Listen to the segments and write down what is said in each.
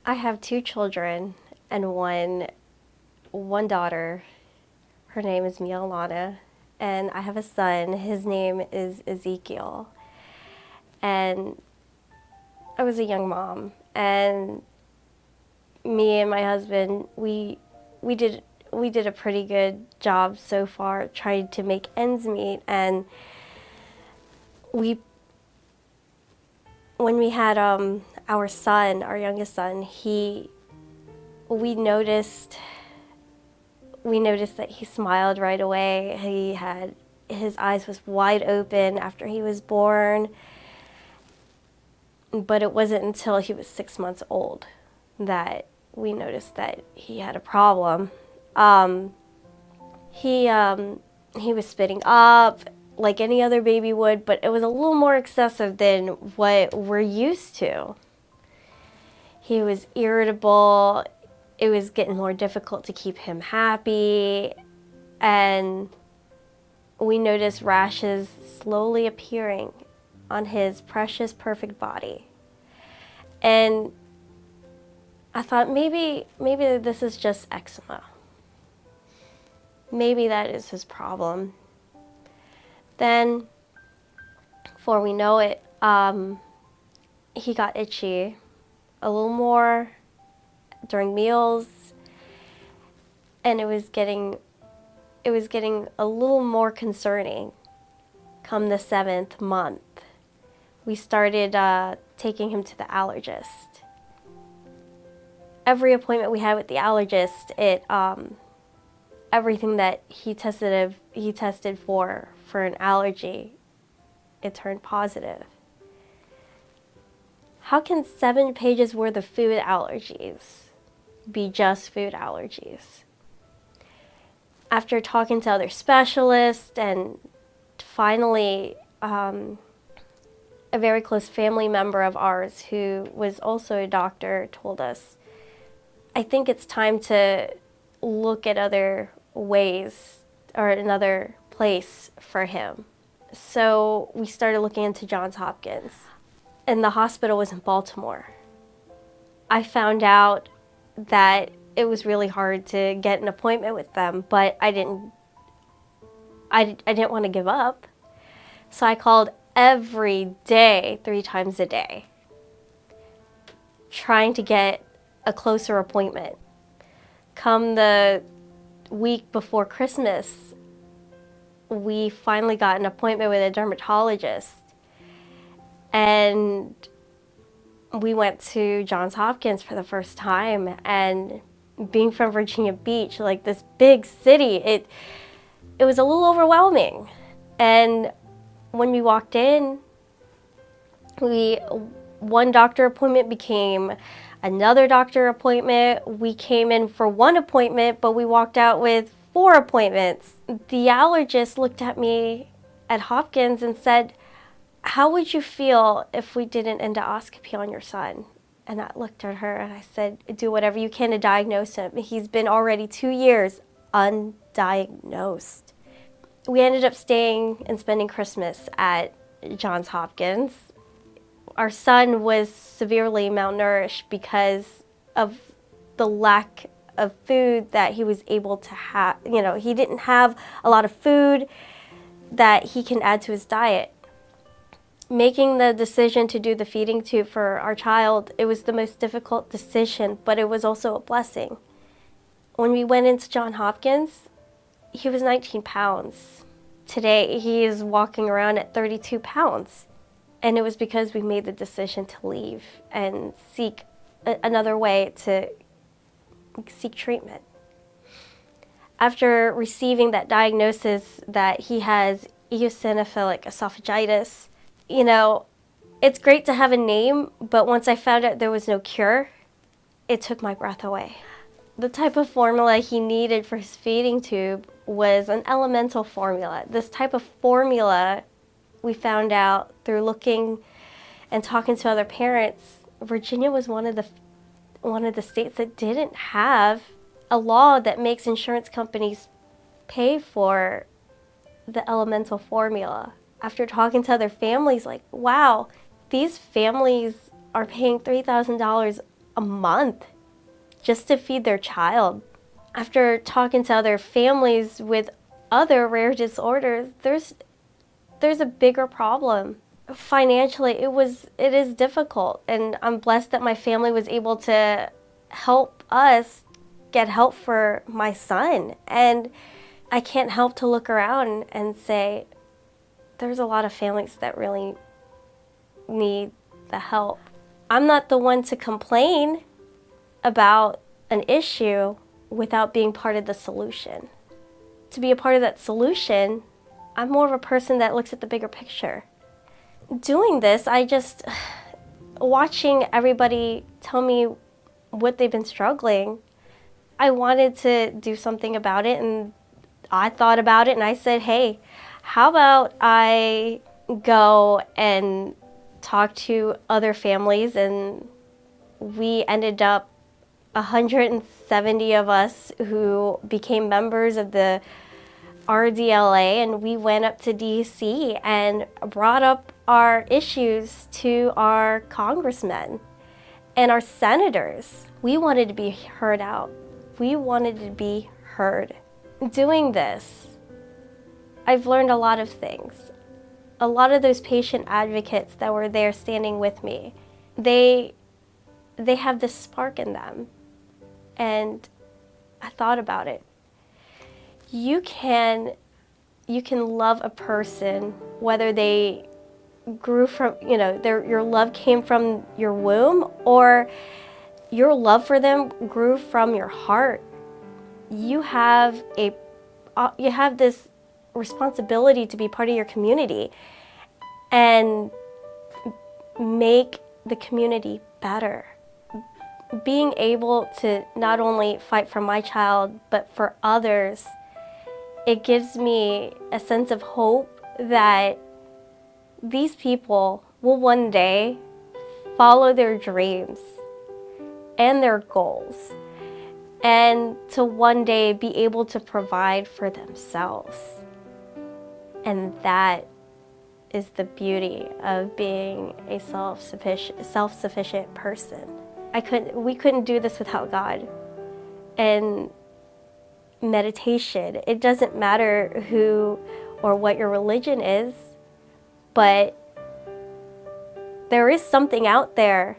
I have two children and one daughter. Her name is Mialana, and I have a son. His name is Ezekiel. And I was a young mom, and me and my husband, we did a pretty good job so far trying to make ends meet. And when we had our son, our youngest son, we noticed that he smiled right away. His eyes was wide open after he was born. But it wasn't until he was 6 months old that we noticed that he had a problem. He was spitting up like any other baby would, but it was a little more excessive than what we're used to. He was irritable. It was getting more difficult to keep him happy, and we noticed rashes slowly appearing on his precious, perfect body. And I thought maybe this is just eczema. Maybe that is his problem. Then, before we know it, he got itchy a little more during meals, and it was getting a little more concerning. Come the 7th month, we started taking him to the allergist. Every appointment we had with the allergist, everything that he tested for an allergy, it turned positive. How can 7 pages worth of food allergies be just food allergies? After talking to other specialists, and finally a very close family member of ours who was also a doctor told us, I think it's time to look at other ways or another place for him. So we started looking into John Hopkins, and the hospital was in Baltimore. I found out that it was really hard to get an appointment with them, but I didn't want to give up. So I called every day, 3 times a day, trying to get a closer appointment. Come the week before Christmas, we finally got an appointment with a dermatologist, and we went to Johns Hopkins for the first time. And being from Virginia Beach, like this big city, it was a little overwhelming. And when we walked in, one doctor appointment became another doctor appointment. We came in for 1 appointment, but we walked out with 4 appointments. The allergist looked at me at Hopkins and said, how would you feel if we did an endoscopy on your son? And I looked at her and I said, do whatever you can to diagnose him. He's been already 2 years undiagnosed. We ended up staying and spending Christmas at Johns Hopkins. Our son was severely malnourished because of the lack of food that he was able to have. He didn't have a lot of food that he can add to his diet. Making the decision to do the feeding tube for our child, it was the most difficult decision, but it was also a blessing. When we went into Johns Hopkins, he was 19 pounds. Today, he is walking around at 32 pounds. And it was because we made the decision to leave and seek another way to seek treatment. After receiving that diagnosis that he has eosinophilic esophagitis, it's great to have a name, but once I found out there was no cure, it took my breath away. The type of formula he needed for his feeding tube was an elemental formula. This type of formula, we found out through looking and talking to other parents, Virginia was one of the states that didn't have a law that makes insurance companies pay for the elemental formula. After talking to other families, like, wow, these families are paying $3,000 a month just to feed their child. After talking to other families with other rare disorders, there's a bigger problem. Financially, it is difficult, and I'm blessed that my family was able to help us get help for my son. And I can't help to look around and say there's a lot of families that really need the help. I'm not the one to complain about an issue without being part of the solution. To be a part of that solution, I'm more of a person that looks at the bigger picture. Doing this, watching everybody tell me what they've been struggling, I wanted to do something about it, and I thought about it and I said, hey, how about I go and talk to other families? And we ended up 170 of us who became members of the RDLA, and we went up to DC and brought up our issues to our congressmen and our senators. We wanted to be heard out. We wanted to be heard. Doing this, I've learned a lot of things. A lot of those patient advocates that were there standing with me, they have this spark in them. And I thought about it. You can love a person whether they grew from, your love came from your womb, or your love for them grew from your heart. You have this responsibility to be part of your community and make the community better. Being able to not only fight for my child, but for others, it gives me a sense of hope that these people will one day follow their dreams and their goals, and to one day be able to provide for themselves. And that is the beauty of being a self-sufficient person. We couldn't do this without God. And meditation, it doesn't matter who or what your religion is, but there is something out there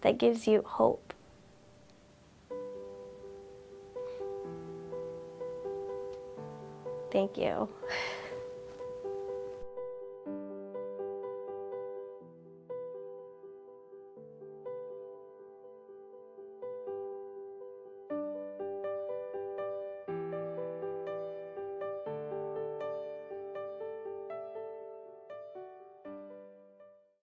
that gives you hope. Thank you.